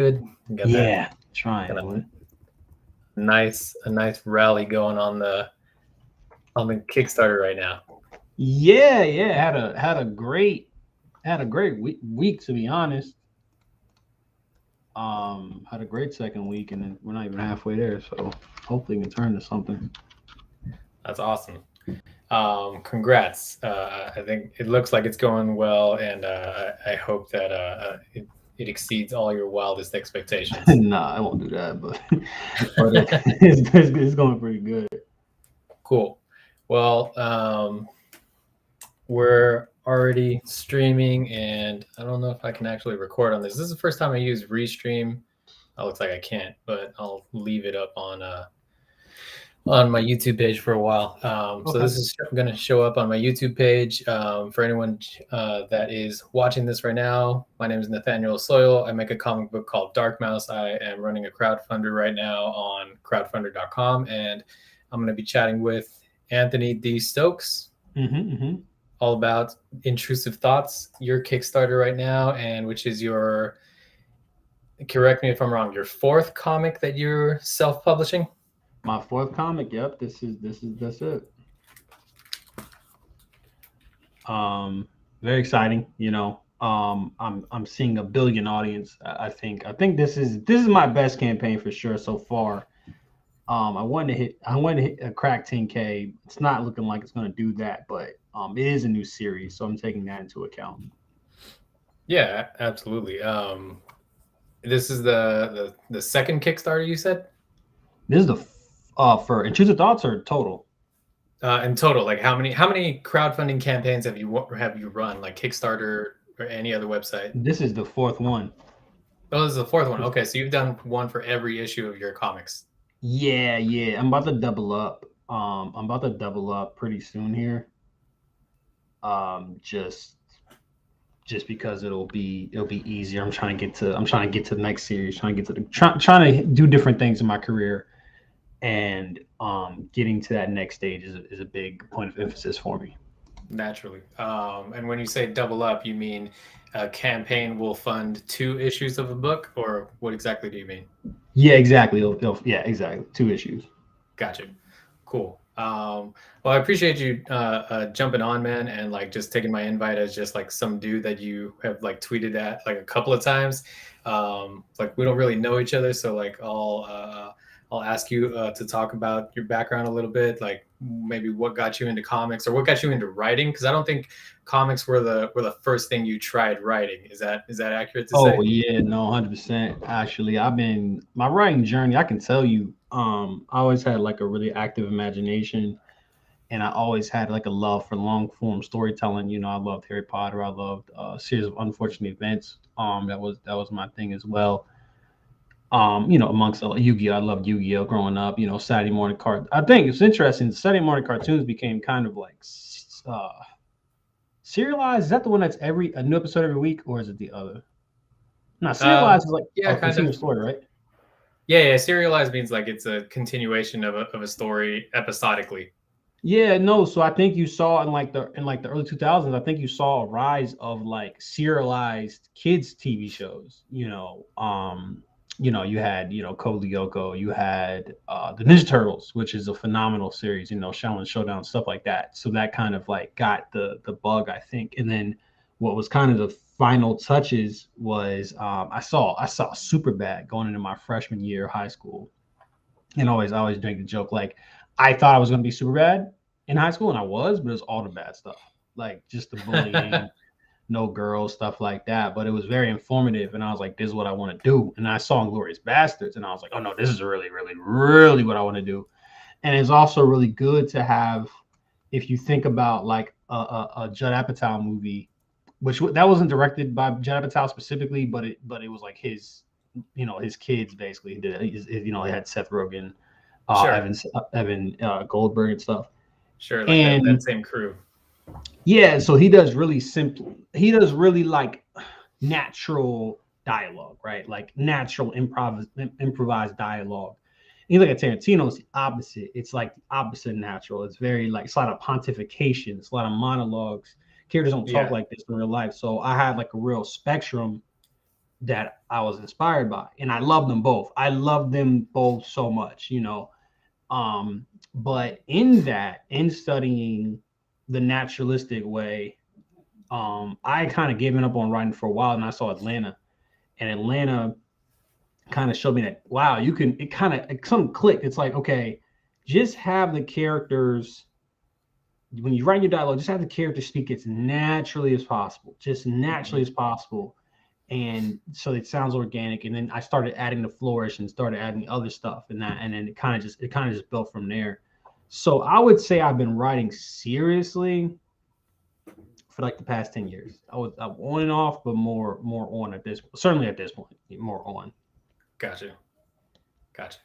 good. You got that Yeah, trying. kind of Boy. nice rally going on the Kickstarter right now. Yeah. Had a great week to be honest. Had a great second week, and then we're not even halfway there. So hopefully, we can turn to something. That's awesome. Congrats. I think it looks like it's going well, and I hope that it exceeds all your wildest expectations. Nah, I won't do that, but it's going pretty good. Cool. Well, we're already streaming, and I don't know if I can actually record on this. This is the first time I use Restream. It looks like I can't, but I'll leave it up on my YouTube page for a while. So Okay. this is going to show up on my YouTube page. For anyone that is watching this right now, my name is Nathaniel Osollo. I make a comic book called Dark Mouse. I am running a crowdfunder right now on crowdfunder.com, and I'm going to be chatting with Anthony D. Stokes all about Intrusive Thoughts, your Kickstarter right now, and which is your, correct me if I'm wrong, your fourth comic that you're self-publishing? My fourth comic. Yep. That's it. Very exciting. I'm seeing a billion audience. I think this is my best campaign for sure so far. I wanted to hit a crack 10K. It's not looking like it's going to do that, but it is a new series, so I'm taking that into account. Yeah, absolutely. This is the second Kickstarter you said? This is the for Intrusive Thoughts or total? In total, like how many crowdfunding campaigns have you run, like Kickstarter or any other website? This is the fourth one. Oh, this is the fourth one. Okay, so you've done one for every issue of your comics. Yeah. I'm about to double up. I'm about to double up pretty soon here. Just because it'll be easier. I'm trying to get to the next series, trying to do different things in my career, and getting to that next stage is a big point of emphasis for me. Naturally. And when you say double up, you mean a campaign will fund two issues of a book, or what exactly do you mean? Yeah, exactly. Yeah, exactly. Two issues. Gotcha. Cool. Well, I appreciate you jumping on, man, and like just taking my invite as just like some dude that you have like tweeted at like a couple of times. Like we don't really know each other, so like I'll ask you to talk about your background a little bit, like maybe what got you into comics or what got you into writing, because I don't think comics were the first thing you tried writing. Is that accurate to Oh say? yeah, no, 100%. Actually, I've been my writing journey. I can tell you, I always had like a really active imagination, and I always had like a love for long form storytelling. I loved Harry Potter. I loved series of unfortunate events. That was my thing as well. Amongst Yu-Gi-Oh, I loved Yu-Gi-Oh growing up. Saturday morning cart. I think it's interesting. Saturday morning cartoons became kind of like serialized. Is that the one that's every a new episode every week, or is it the other? No, serialized is like Yeah, a kind of. continuous story, right? Yeah. Serialized means like it's a continuation of a story episodically. Yeah, no. So I think you saw in like the early 2000s, I think you saw a rise of like serialized kids TV shows. You had Code Lyoko, you had the Ninja Turtles, which is a phenomenal series. Shaolin Showdown, stuff like that. So that kind of like got the bug, I think. And then what was kind of the final touches was I saw Super Bad going into my freshman year of high school, and I always make the joke like I thought I was going to be super bad in high school, and I was, but it was all the bad stuff, like just the bullying, no girls, stuff like that. But it was very informative, and I was like, "This is what I want to do." And I saw Inglorious Bastards, and I was like, "Oh no, this is really, really, really what I want to do." And it's also really good to have, if you think about like a Judd Apatow movie, which that wasn't directed by Judd Apatow specifically, but it was like his kids basically did it. He had Seth Rogen, Sure, Evan Goldberg and stuff. sure, like that And same crew. yeah, so he does really simple. He does really like natural dialogue, right? Like natural improvised dialogue. And you look at Tarantino, it's the opposite. It's like the opposite natural. It's very like it's a lot of pontification. It's a lot of monologues. Characters don't talk Yeah. like this in real life. So I had like a real spectrum that I was inspired by, and I love them both. I love them both so much, you know. But in studying the naturalistic way, I kind of given up on writing for a while, and I saw Atlanta, and Atlanta kind of showed me that wow, you can. It kind of something clicked. It's like okay, just have the characters when you write your dialogue, just have the characters speak as naturally as possible, just naturally as possible, and so it sounds organic. And then I started adding the flourish and started adding other stuff, and then it kind of just built from there. So I would say I've been writing seriously for like the past 10 years. I'm on and off, but more on at this certainly at this point, more on. Gotcha.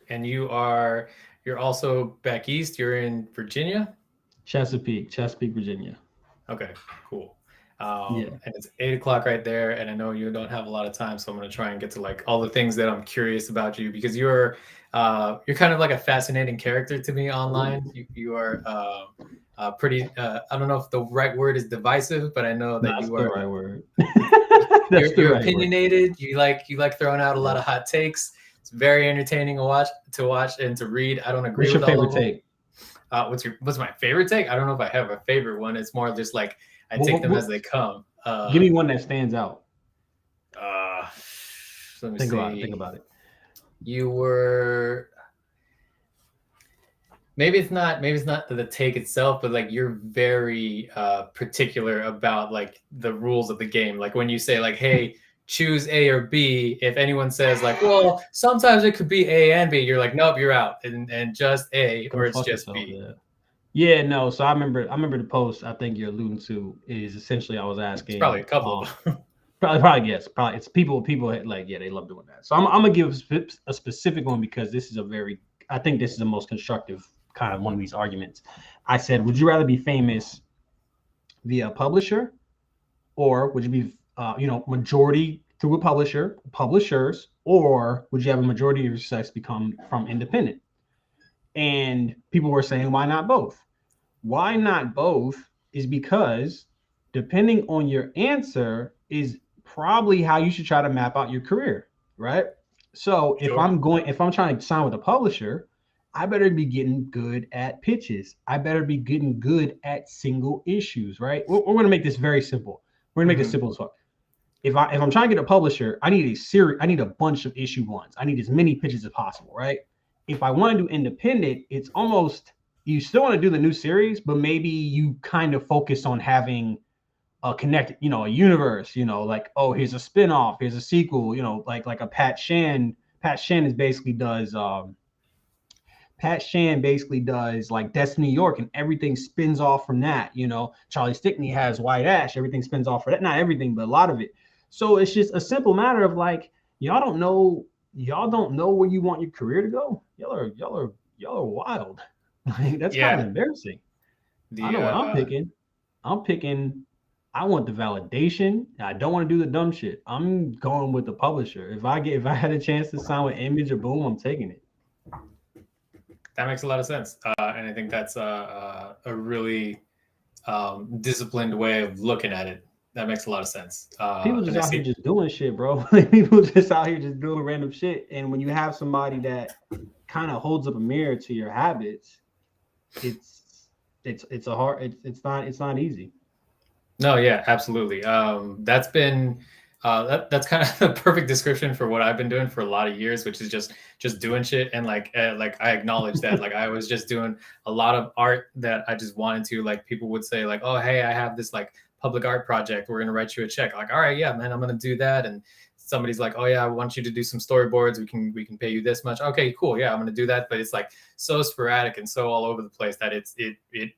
And you're also back east. You're in Virginia. Chesapeake, Virginia. Okay, cool. Yeah. And it's 8 o'clock right there, and I know you don't have a lot of time, so I'm gonna try and get to like all the things that I'm curious about you because you're kind of like a fascinating character to me online. You are pretty. I don't know if the right word is divisive, but I know that That's you the are. right word. You're opinionated. You like throwing out a lot of hot takes. It's very entertaining to watch and to read. I don't agree What's your with all favorite of them. take? What's my favorite take? I don't know if I have a favorite one. It's more just like I take them as they come. Give me one that stands out. Let me Think see. about it. You were maybe it's not the take itself, but like you're very particular about like the rules of the game. Like when you say like, hey, choose A or B, if anyone says like, well, sometimes it could be A and B, you're like, nope, you're out, and just A Go or it's fuck just yourself. B. Yeah, no. So I remember the post I think you're alluding to is essentially I was It's asking probably a couple of them. probably yes, probably it's people like yeah, they love doing that. So I'm gonna give a specific one because this is I think this is the most constructive kind of one of these arguments. I said, would you rather be famous via publisher or would you be majority through a publishers, or would you have a majority of your success become from independent? And people were saying, why not both? Why not both is because depending on your answer is probably how you should try to map out your career, right? So if Sure. I'm trying to sign with a publisher, I better be getting good at pitches. I better be getting good at single issues, right? We're going to make this very simple. We're going to make this simple as fuck. If I'm trying to get a publisher, I need a bunch of issue ones. I need as many pitches as possible, right? If I want to do independent, it's almost you still want to do the new series, but maybe you kind of focus on having a connected, a universe, like, oh, here's a spinoff, here's a sequel, like a Pat Shan. Pat Shan basically does like Destiny New York and everything spins off from that. Charlie Stickney has White Ash, everything spins off for that. Not everything, but a lot of it. So it's just a simple matter of like, y'all don't know where you want your career to go. Y'all are wild. Like, that's kind of embarrassing. I know what I'm picking. I want the validation. I don't want to do the dumb shit. I'm going with the publisher. If I had a chance to sign with Image or Boom, I'm taking it. That makes a lot of sense, and I think that's a really disciplined way of looking at it. That makes a lot of sense. People just out here just doing shit, bro. People just out here just doing random shit. And when you have somebody that kind of holds up a mirror to your habits, it's not easy. No, yeah, absolutely. That's been that's kind of the perfect description for what I've been doing for a lot of years, which is just doing shit. And like I acknowledge that like I was just doing a lot of art that I just wanted to. Like people would say like, oh hey, I have this like public art project. We're gonna write you a check. Like all right, yeah, man, I'm gonna do that. And somebody's like, oh yeah, I want you to do some storyboards. We can pay you this much. Okay, cool. Yeah, I'm gonna do that. But it's like so sporadic and so all over the place that it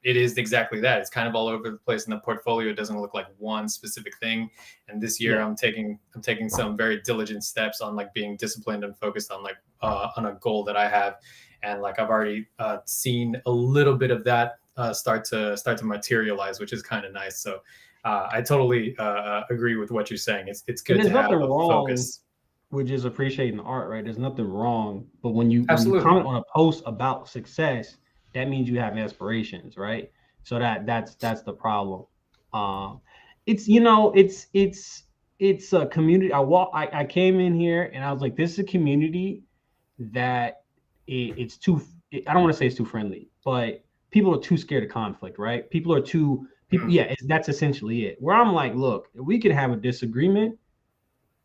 is exactly that. It's kind of all over the place, and the portfolio doesn't look like one specific thing. And this year, I'm taking some very diligent steps on like being disciplined and focused on like on a goal that I have, and like I've already seen a little bit of that start to materialize, which is kind of nice. So. I totally agree with what you're saying. It's good to have a focus. With just appreciating art, right? There's nothing wrong. But when you Absolutely. comment on a post about success, that means you have aspirations, right? So that's the problem. It's it's a community. I came in here and I was like, this is a community that it's too. I don't want to say it's too friendly, but people are too scared of conflict, right? People are too people. Yeah, that's essentially it. Where I'm like, look, we can have a disagreement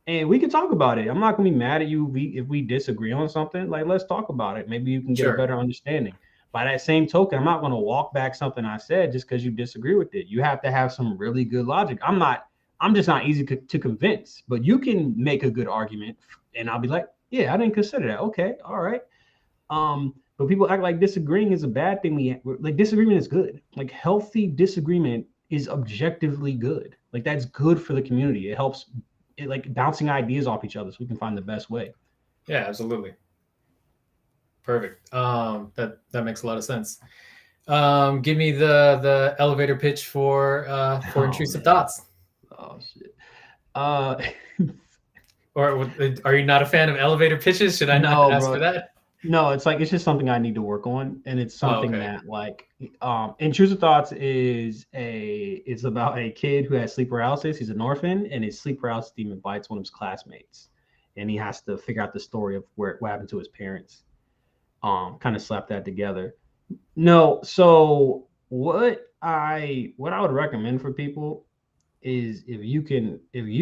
and we can talk about it. I'm not gonna be mad at you if we disagree on something. Like, let's talk about it. Maybe you can get a Sure. better understanding. By that same token, I'm not gonna walk back something I said just because you disagree with it. You have to have some really good logic. I'm just not easy to convince, but you can make a good argument, and I'll be like, yeah, I didn't consider that. Okay, all right. But people act like disagreeing is a bad thing. Like disagreement is good. Like healthy disagreement is objectively good. Like that's good for the community. It helps it like bouncing ideas off each other so we can find the best way. Yeah, absolutely. Perfect. That makes a lot of sense. Give me the elevator pitch for Oh Intrusive man. Thoughts. Oh shit. Uh Or are you not a fan of elevator pitches? Should I not no, ask for bro. that? No, it's just something I need to work on. And it's Oh, something okay. that like Intrusive Thoughts it's about a kid who has sleep paralysis. He's an orphan and his sleep paralysis demon bites one of his classmates. And he has to figure out the story of what happened to his parents. Kind of slap that together. No, so what I would recommend for people is if you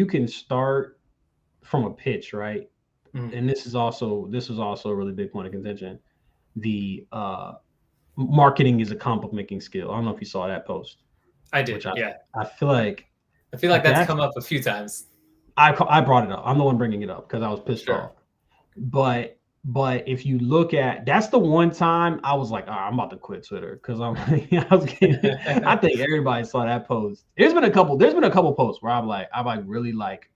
can start from a pitch, right? Mm, And this is also a really big point of contention. The marketing is a comic making skill. I don't know if you saw that post, I which did. Yeah. I feel like I feel like like that's that's come up a few times. I brought it up. I'm the one bringing it up because I was pissed Sure. off. But if you look at that's the one time I was like, I'm about to quit Twitter because I think everybody saw that post. There's been a couple posts where I'm like really like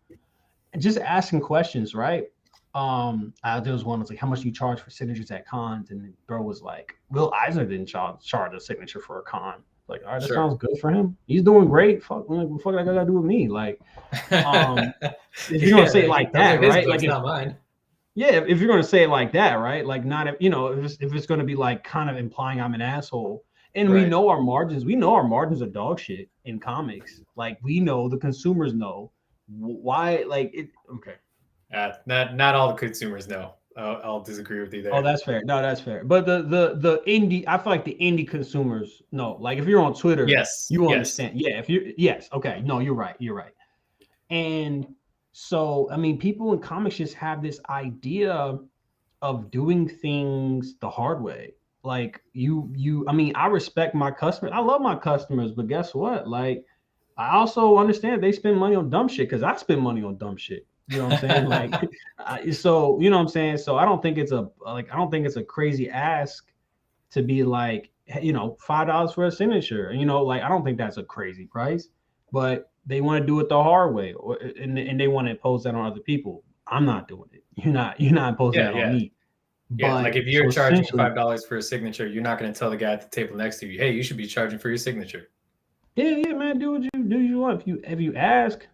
just asking questions, right? There was one that's like, how much do you charge for signatures at cons? And the bro was like, Will Eisner didn't charge a signature for a con. Like, all right, that Sure. sounds good for him. He's doing great. Fuck, like, what the fuck that got to do with me? Like, um, if you're gonna Yeah, say it like, like those are that, his right? books, Like, if not mine. yeah, if you're gonna say it like that, right? Like, not if it's gonna be like kind of implying I'm an asshole. And we Right. know our margins. We know our margins are dog shit in comics. Like we know the consumers know why. Like it. Okay. Not all the consumers know. I'll disagree with you Oh, there. that's fair. No, that's fair. But the indie, I feel like the indie consumers know. Like if you're on Twitter, Yes. you Yes. understand. Yeah. If you yes, okay. No, you're right. You're right. And so I mean, people in comics just have this idea of doing things the hard way. Like I mean, I respect my customers. I love my customers, but guess what? Like, I also understand they spend money on dumb shit because I spend money on dumb shit. You know what I'm saying? Like, so you know what I'm saying. So I don't think it's a crazy ask to be like, hey, $5 for a signature. Like I don't think that's a crazy price, but they want to do it the hard way, and they want to impose that on other people. I'm not doing it. You're not imposing Yeah. that on Yeah. me. Yeah. Like But if you're so charging essentially, $5 for a signature, you're not going to tell the guy at the table next to you, "Hey, you should be charging for your signature." yeah, man, do what you do. You want if you ask,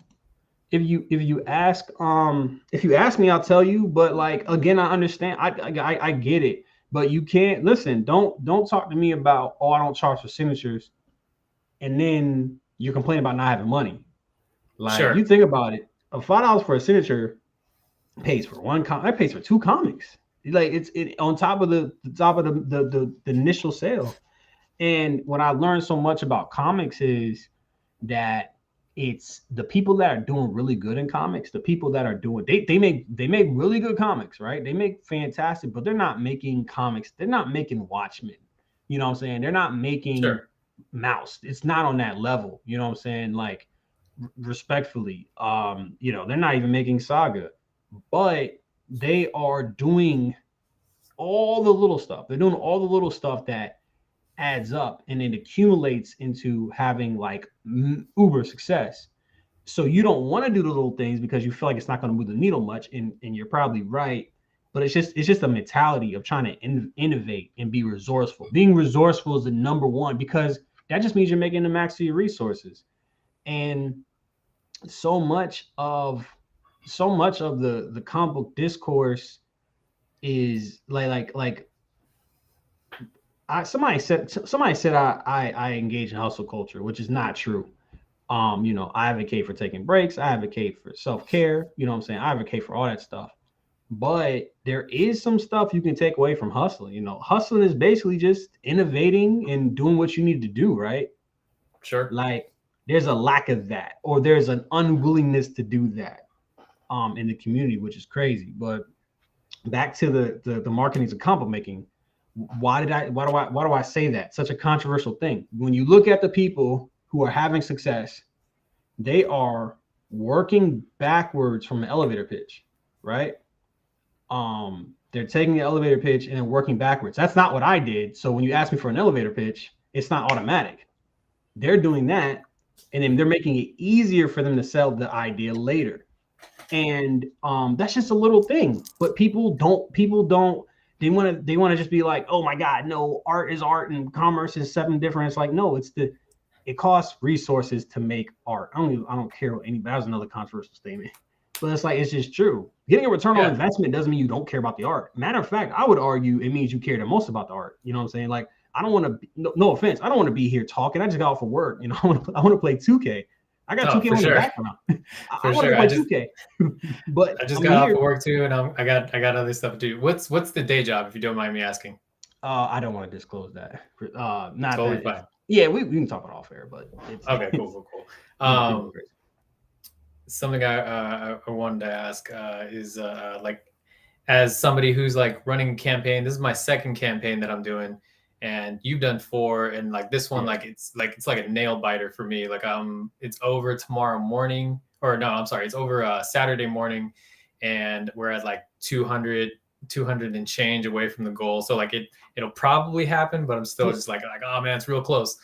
if you ask me, I'll tell you. But like again, I understand. I get it. But you can't listen. Don't talk to me about I don't charge for signatures, and then you're complaining about not having money. Like Sure. you think about it, a $5 for a signature pays for it pays for two comics. Like it on top of the initial sale. And what I learned so much about comics is that it's the people that are doing really good in comics, the people that are doing they make really good comics, right? They make fantastic, but they're not making comics, they're not making Watchmen. You know what I'm saying? They're not making Sure. Mouse. It's not on that level. You know what I'm saying? Like respectfully, they're not even making Saga, but they are doing all the little stuff. They're doing all the little stuff that adds up and it accumulates into having like uber success. So you don't want to do the little things because you feel like it's not going to move the needle much, and you're probably right. But it's just a mentality of trying to innovate and be resourceful. Being resourceful is the number one because that just means you're making the max of your resources. And so much of the comic book discourse is like somebody said I engage in hustle culture, which is not true. I advocate for taking breaks. I advocate for self-care. You know what I'm saying? I advocate for all that stuff. But there is some stuff you can take away from hustling. Hustling is basically just innovating and doing what you need to do, right? Sure. Like there's a lack of that, or there's an unwillingness to do that in the community, which is crazy. But back to the marketing's a compliment making. Why do I say that? Such a controversial thing. When you look at the people who are having success, they are working backwards from an elevator pitch, right? They're taking the elevator pitch and then working backwards. That's not what I did. So when you ask me for an elevator pitch, it's not automatic. They're doing that, and then they're making it easier for them to sell the idea later. And that's just a little thing. But people don't they want to just be like, oh my God, no, art is art and commerce is something different. It's like, no, it costs resources to make art. I don't care what that was another controversial statement. But it's like, it's just true. Getting a return on investment doesn't mean you don't care about the art. Matter of fact, I would argue it means you care the most about the art. You know what I'm saying? Like, I don't want to, no offense, I don't want to be here talking. I just got off of work. I want to play 2K. I got 2K on the background. I want to play 2K. But I just got off of work too, and I got other stuff to do. What's the day job, if you don't mind me asking? I don't want to disclose that. Not totally that. Fine. Yeah, we can talk about off air, but it's okay, cool. Something I wanted to ask is like, as somebody who's like running a campaign, this is my second campaign that I'm doing, and you've done 4, and like this one, it's like a nail biter for me. Like it's over tomorrow morning, or no, I'm sorry, it's over Saturday morning, and we're at like 200 and change away from the goal. So like it'll probably happen, but I'm still just like, oh man, it's real close.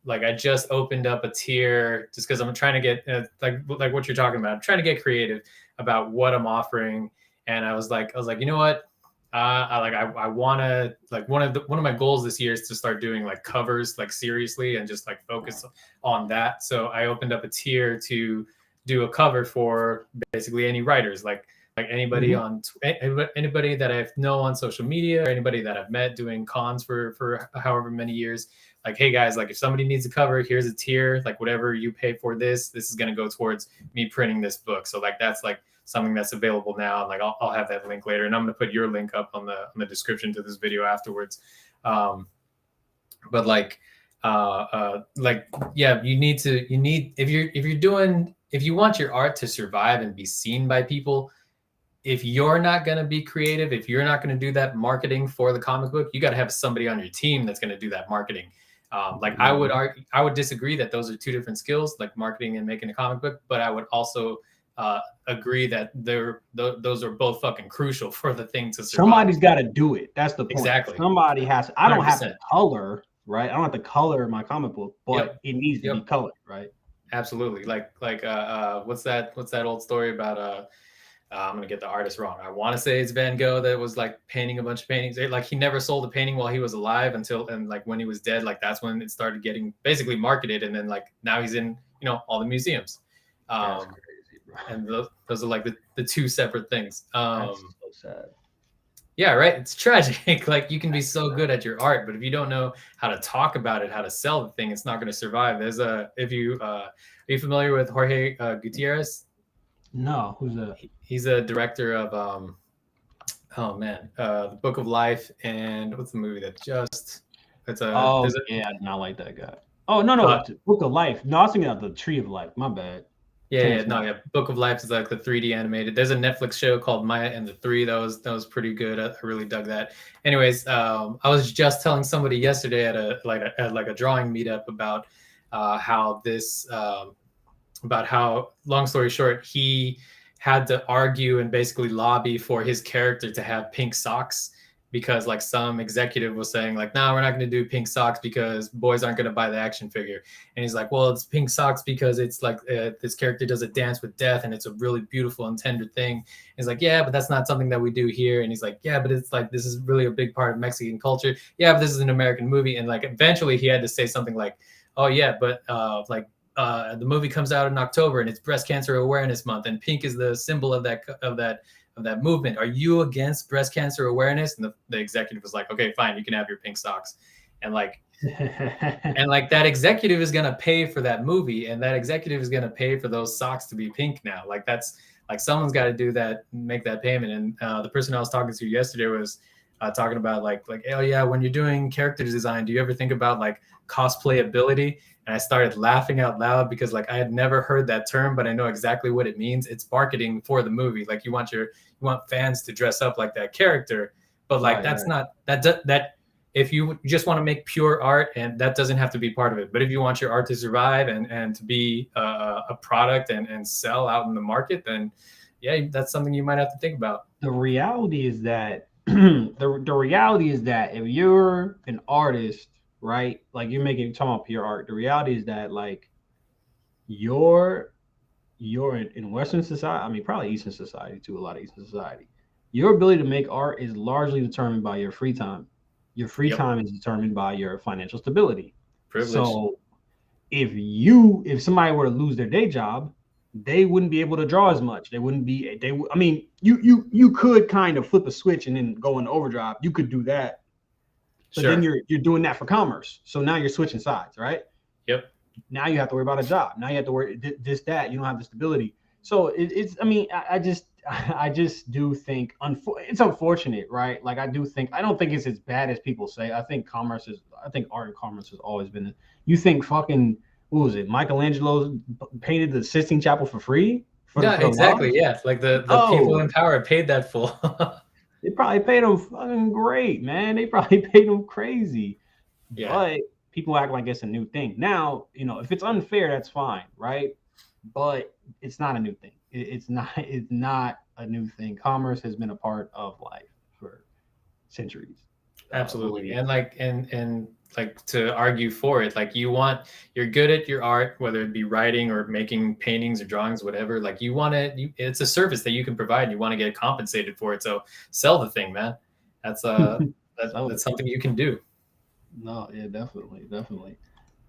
Like I just opened up a tier just because I'm trying to get like what you're talking about. I'm trying to get creative about what I'm offering, and I was like, you know what? I want to, like, one of my goals this year is to start doing like covers, like seriously, and just like focus on that. So I opened up a tier to do a cover for basically any writers, like anybody anybody that I know on social media, or anybody that I've met doing cons for however many years. Like, hey guys, like if somebody needs a cover, here's a tier, like whatever you pay for this is going to go towards me printing this book. So like, that's like something that's available now. Like I'll have that link later, and I'm going to put your link up on the description to this video afterwards. But like, yeah, you need if you want your art to survive and be seen by people, if you're not going to be creative, if you're not going to do that marketing for the comic book, you got to have somebody on your team that's going to do that marketing. I would disagree that those are two different skills, like marketing and making a comic book, but I would also agree that those are both fucking crucial for the thing to survive. Somebody's got to do it. That's the point. Exactly. Somebody has. I don't 100%. Have to color, right? I don't have to color my comic book, but it needs to be colored, right? Absolutely. Like what's that old story about? I'm gonna get the artist wrong. I want to say it's Van Gogh that was like painting a bunch of paintings. Like he never sold a painting while he was alive and like when he was dead, like that's when it started getting basically marketed, and then like now he's in all the museums. That's crazy, bro. And those are like the two separate things. That's so sad. Yeah, right. It's tragic. Like you can be so good at your art, but if you don't know how to talk about it, how to sell the thing, it's not going to survive. There's are you familiar with Jorge Gutierrez? No, who's that? He's a director of the Book of Life, and what's the movie that just? Yeah, I did not like that guy. Oh no, Book of Life. No, I was thinking of the Tree of Life. My bad. Yeah. Book of Life is like the 3D animated. There's a Netflix show called Maya and the Three. That was pretty good. I really dug that. Anyways, I was just telling somebody yesterday at a drawing meetup about how, long story short, he had to argue and basically lobby for his character to have pink socks, because like some executive was saying like, no, we're not going to do pink socks because boys aren't going to buy the action figure. And he's like, well, it's pink socks because it's like this character does a dance with death and it's a really beautiful and tender thing. And he's like, yeah, but that's not something that we do here. And he's like, yeah, but it's like, this is really a big part of Mexican culture. Yeah, but this is an American movie. And like eventually he had to say something like, oh yeah, but the movie comes out in October and it's Breast Cancer Awareness Month, and pink is the symbol of that movement. Are you against breast cancer awareness? And the executive was like, okay, fine, you can have your pink socks. And like And like that executive is going to pay for that movie, and that executive is going to pay for those socks to be pink now. Like that's like someone's got to do that, make that payment. And the person I was talking to yesterday was talking about like, oh yeah, when you're doing character design, do you ever think about like cosplayability? And I started laughing out loud because like I had never heard that term, but I know exactly what it means. It's marketing for the movie. Like you want fans to dress up like that character, but like that's not that if you just want to make pure art, and that doesn't have to be part of it. But if you want your art to survive and to be a product and sell out in the market, then yeah, that's something you might have to think about. The reality is that the reality is that if you're an artist, right, like talking about pure art, the reality is that like you're in Western society, I mean probably Eastern society too, a lot of Eastern society, your ability to make art is largely determined by your free time. Your free time is determined by your financial stability. Privilege. So if somebody were to lose their day job, they wouldn't be able to draw as much. They wouldn't be. I mean, you could kind of flip a switch and then go into overdrive. You could do that, but then you're doing that for commerce. So now you're switching sides, right? Yep. Now you have to worry about a job. Now you have to worry this, that. You don't have the stability. So it's. I mean, I just do think it's unfortunate, right? Like I don't think it's as bad as people say. I think art and commerce has always been. You think fucking what was it? Michelangelo painted the Sistine Chapel for free? Yeah, exactly. Yeah, like the people in power paid that full. They probably paid them fucking great, man. They probably paid them crazy. Yeah. But people act like it's a new thing. Now, if it's unfair, that's fine, right? But it's not a new thing. It's not a new thing. Commerce has been a part of life for centuries. Absolutely. And like to argue for it, like you're good at your art, whether it be writing or making paintings or drawings, whatever, like it's a service that you can provide. You want to get compensated for it. So sell the thing, man. That's that's something you can do. No, yeah, definitely.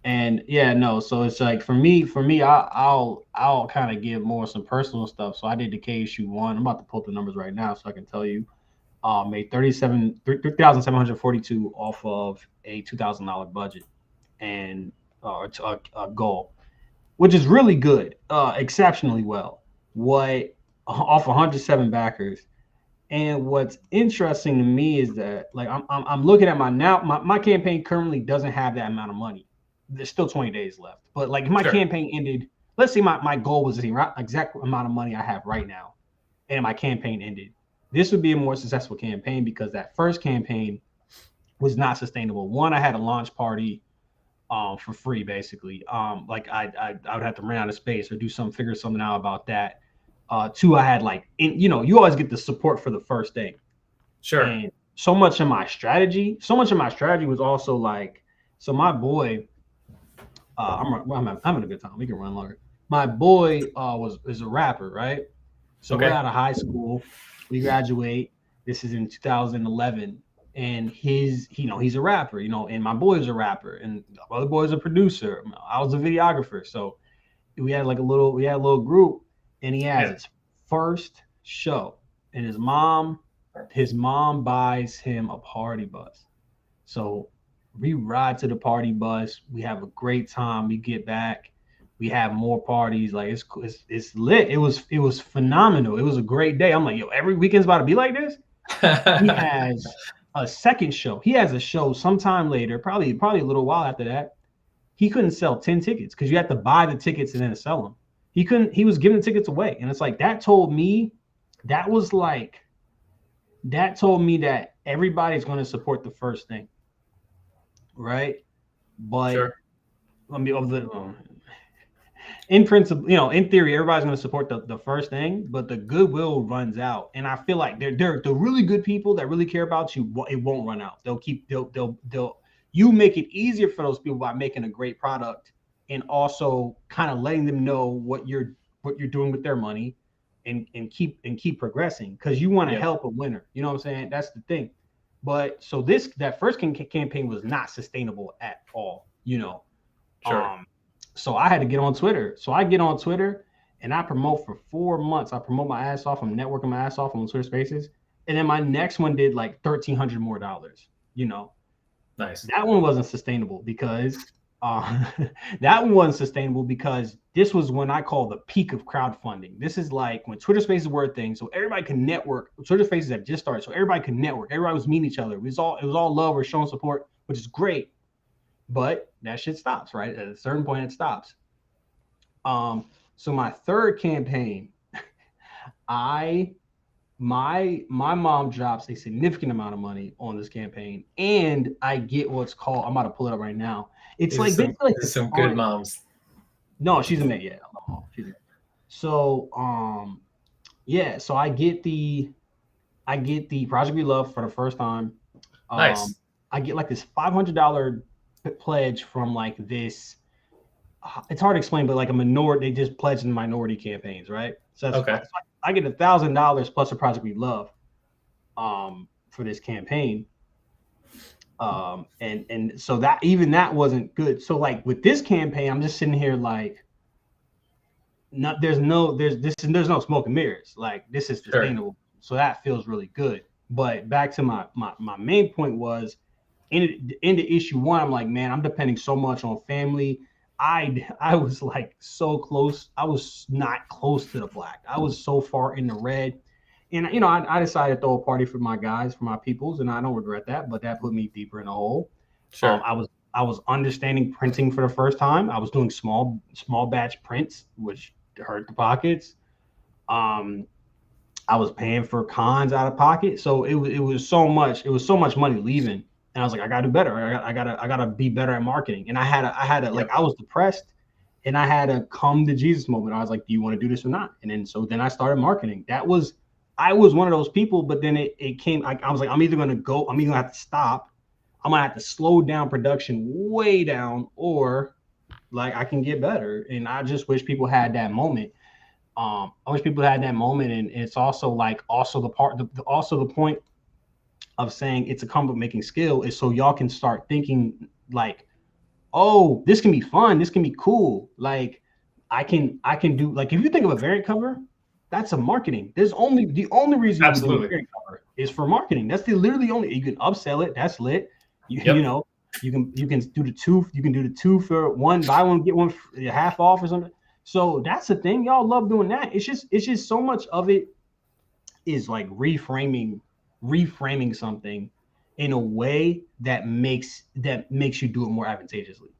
And yeah, no, so it's like for me, I'll kind of give more some personal stuff. So I did the KSU one. I'm about to pull up the numbers right now so I can tell you. Made 3,742 off of a $2,000 budget and a goal, which is really good, exceptionally well. What off 107 backers. And what's interesting to me is that like I'm looking at my campaign currently doesn't have that amount of money. There's still 20 days left. But like if my campaign ended, let's say my goal was the exact amount of money I have right now, and my campaign ended. This would be a more successful campaign because that first campaign was not sustainable. One, I had a launch party for free, basically. Like I would have to run out of space or figure something out about that. Two, I had you always get the support for the first day. Sure. And so much of my strategy was also like, so my boy, I'm having a good time. We can run longer. My boy is a rapper, right? So we're out of high school. We graduate. This is in 2011, and he's a rapper, and my boy's a rapper, and the other boy's a producer. I was a videographer, so we had a little group, and he has his first show, and his mom buys him a party bus. So we ride to the party bus. We have a great time. We get back. We have more parties. Like it's lit. It was phenomenal. It was a great day. I'm like, yo, every weekend's about to be like this. He has a second show. He has a show sometime later, probably a little while after that. He couldn't sell 10 tickets because you have to buy the tickets and then sell them. He was giving the tickets away. And it's like that told me that everybody's going to support the first thing. Right. But in principle, in theory, everybody's going to support the first thing, but the goodwill runs out. And I feel like they're the really good people that really care about you. It won't run out. You make it easier for those people by making a great product and also kind of letting them know what you're doing with their money and keep progressing because you want to help a winner. You know what I'm saying? That's the thing. But so that first campaign was not sustainable at all, Sure. So I had to get on Twitter. So I get on Twitter and I promote for 4 months. I promote my ass off. I'm networking my ass off on Twitter Spaces. And then my next one did like $1,300 more, Nice. That one wasn't sustainable because uh, that one wasn't sustainable because this was when I call the peak of crowdfunding. This is like when Twitter Spaces were a thing, so everybody can network. Twitter Spaces had just started, so everybody could network. Everybody was meeting each other. It was all love. We're showing support, which is great. But that shit stops, right? At a certain point, it stops. So my third campaign, I my mom drops a significant amount of money on this campaign, and I get what's called. I'm about to pull it up right now. It's like basically like These are this some good fine. moms. No, she's a maid. Yeah, she's a maid. So yeah. So I get the Project We Love for the first time. Um, Nice. I get like this $500 pledge from like this. It's hard to explain, but like a minority, they just pledge in minority campaigns, right? So that's Okay. so I get $1,000 plus a Project We Love for this campaign. And so that even that wasn't good. So like with this campaign, I'm just sitting here like, not there's no smoke and mirrors. Like this is Sure. sustainable. So that feels really good. But back to my main point was in the issue one, I'm like, man, I'm depending so much on family. I was like so close. I was not close to the black. I was so far in the red. And I decided to throw a party for my guys, for my peoples, and I don't regret that. But that put me deeper in a hole. Sure. I was understanding printing for the first time. I was doing small batch prints, which hurt the pockets. Um, I was paying for cons out of pocket, so it was so much. It was so much money leaving, and I was like, I gotta do better. I gotta be better at marketing. And I had a like Yep. I was depressed, and I had a come to Jesus moment. I was like, do you want to do this or not? And then I started marketing. I was one of those people, but then it came. I was like, I'm either gonna have to stop. I'm gonna have to slow down production way down, or like I can get better. And I just wish people had that moment. I wish people had that moment, and it's also like also the part, also the point of saying it's a combo making skill is so y'all can start thinking like, oh, this can be fun, this can be cool. Like I can do like if you think of a variant cover, that's a marketing. The only reason you would do a Absolutely. variant cover is for marketing. That's the literally only you can upsell it. That's lit. You you Yep. know you can do the two for one, buy one get one half off or something. So that's the thing. Y'all love doing that. It's just so much of it is like reframing something in a way that makes you do it more advantageously.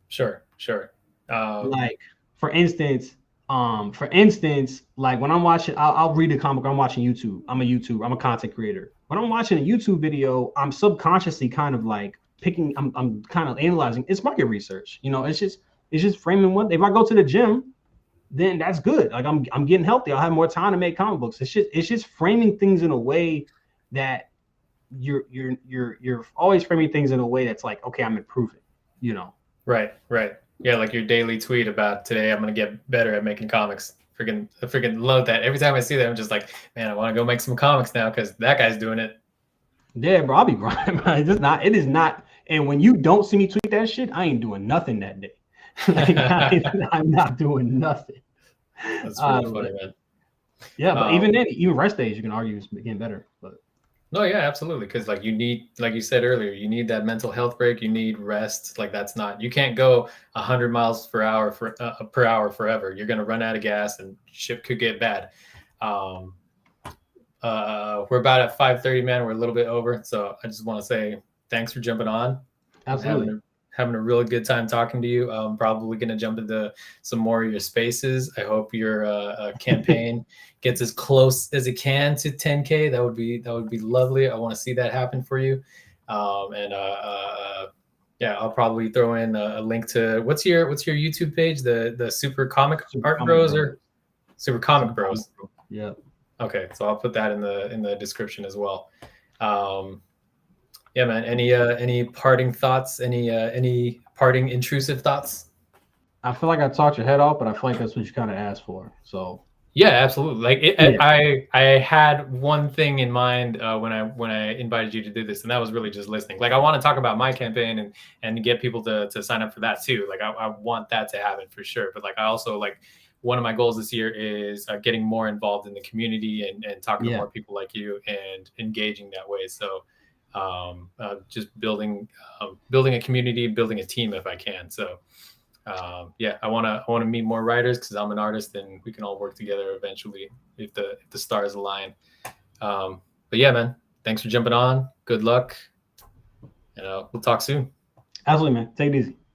Sure. Sure. Um, Like for instance, like when I'm watching, I'll read a comic. I'm watching YouTube. I'm a content creator. When I'm watching a YouTube video, I'm subconsciously kind of like picking. I'm kind of analyzing. It's market research. It's just framing one. If I go to the gym, then that's good. Like I'm getting healthy. I'll have more time to make comic books. It's just framing things in a way that you're always framing things in a way that's like, okay, I'm improving. You know. right. Right. Yeah. Like your daily tweet about today, I'm gonna get better at making comics. I freaking love that. Every time I see that, I'm just like, man, I want to go make some comics now because that guy's doing it. Yeah, bro, I'll be grinding. It's just not. It is not. And when you don't see me tweet that shit, I ain't doing nothing that day. Like I'm not doing nothing. That's pretty funny, But man. yeah, but even Um, then, even rest days, you can argue it's getting better. But no, yeah, absolutely. Because like you need, like you said earlier, you need that mental health break. You need rest. Like that's not. You can't go 100 miles per hour forever. You're gonna run out of gas, and shit could get bad. Um, we're about at 5:30, man. We're a little bit over, so I just want to say thanks for jumping on. I'm absolutely, having a really good time talking to you. I'm probably going to jump into some more of your spaces. I hope your campaign gets as close as it can to 10K. That would be lovely. I want to see that happen for you. And yeah, I'll probably throw in a link to what's your YouTube page, the Super Comic super Art comic Bros bro. or Super Comic Super comic Bros. bro. Yeah. Okay, so I'll put that in the description as well. Um, yeah, man. Any parting thoughts? Any parting intrusive thoughts? I feel like I talked your head off, but I feel like that's what you kind of asked for. So Yeah, absolutely. Like yeah, I had one thing in mind when I invited you to do this, and that was really just listening. Like I want to talk about my campaign and get people to sign up for that too. Like I want that to happen for sure. But like I also like one of my goals this year is getting more involved in the community and talking to yeah, more people like you and engaging that way. So just building a community, building a team if I can. So yeah, I want to meet more writers because I'm an artist, and we can all work together eventually if the stars align. But yeah, man, thanks for jumping on. Good luck, and we'll talk soon. Absolutely, man. Take it easy.